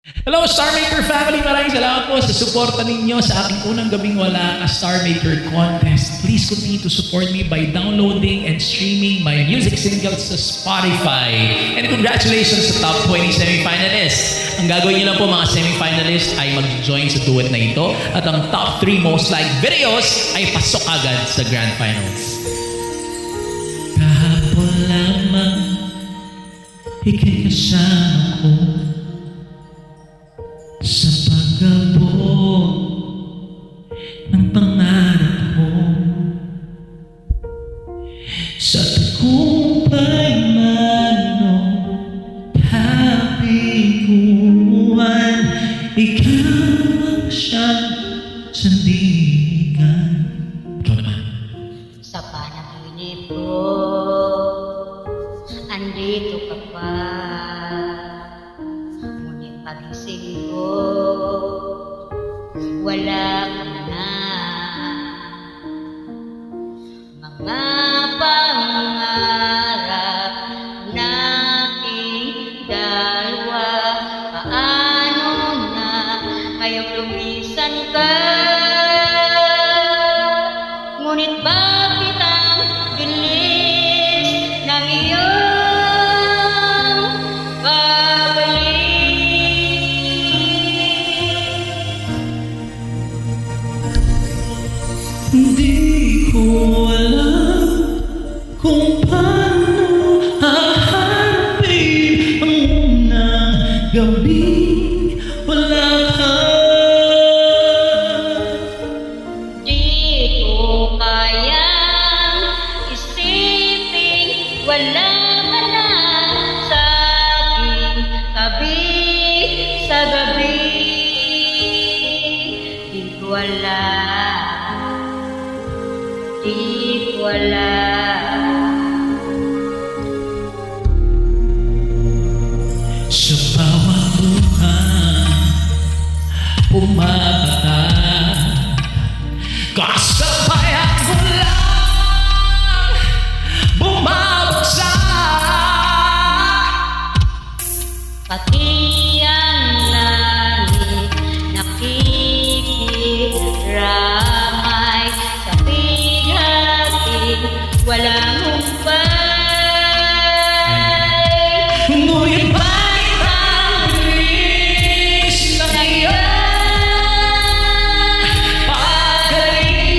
Hello, Starmaker family! Maraming salamat po sa suporta ninyo sa aking unang gabing wala ka Starmaker contest. Please continue to support me by downloading and streaming my music singles sa Spotify. And congratulations sa top 20 semi-finalists. Ang gagawin nyo lang po mga semi-finalists ay mag-join sa duet na ito at ang top 3 most liked videos ay pasok agad sa grand finals. Kahapon lamang ika'y kasama ko sa pag-abot ng pangarap mo, sa tagumpay man o kabiguan, ikaw ang siyang sandigan. Ikaw naman. Sa panaginip ko, andito ka pa. Ngunit pagising ko, wala ka na. Mga pangarap nating dalawa, paano na ngayong lumisan ka? Ngunit bakit ang bilis ng iyong pabalik? Hindi ko alam kung paano haharapin ang unang gabing wala ka. Di ko kayang isipin wala ka na sa aking tabi sa gabi. Di ko alam, di ko alam. Sa bawat buhay pumapata, kasabayan ko lang bumabagsak. Pati ang langit nakikiramay sa bighating walang humpay. Ngunit bakit ang bilis ng iyong pag-alis?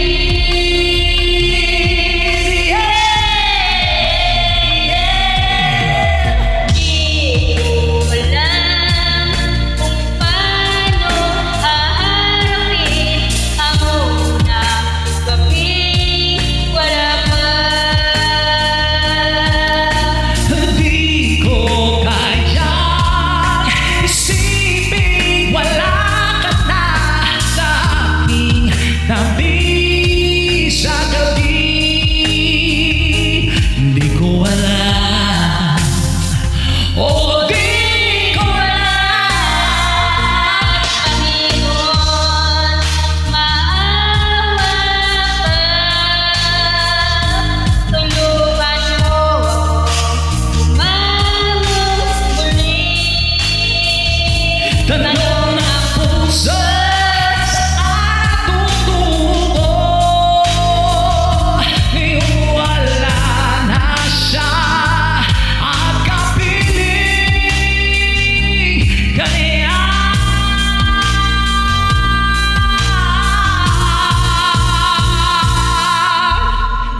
Di ko alam kung paano haharapin ang unang gabing wala ka. Di ko kayang isipin wala ka na sa aking tabi sa gabi. Di ko alam, oh di ko alam. Panginoon, maawa ka. Tulungan mo akong umahon muli. Tanong ng puso sa tutubo, ngayong wala na siya at kapiling kaniya.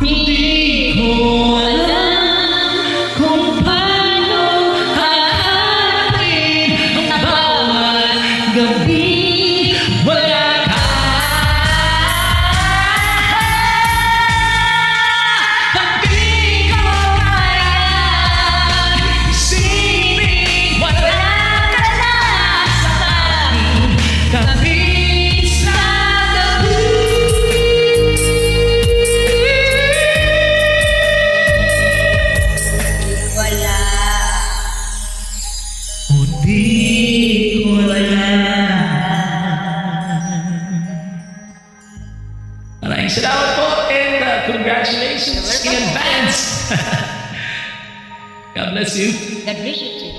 Hindi ko alam kung paano haharapin ang bawat gabi wala ka. Hindi ko kayang isipin wala ka na sa aking tabi sa gabi. Wala. O di ko alam. Maraming salamat po and congratulations in advance. God bless you. God bless you too.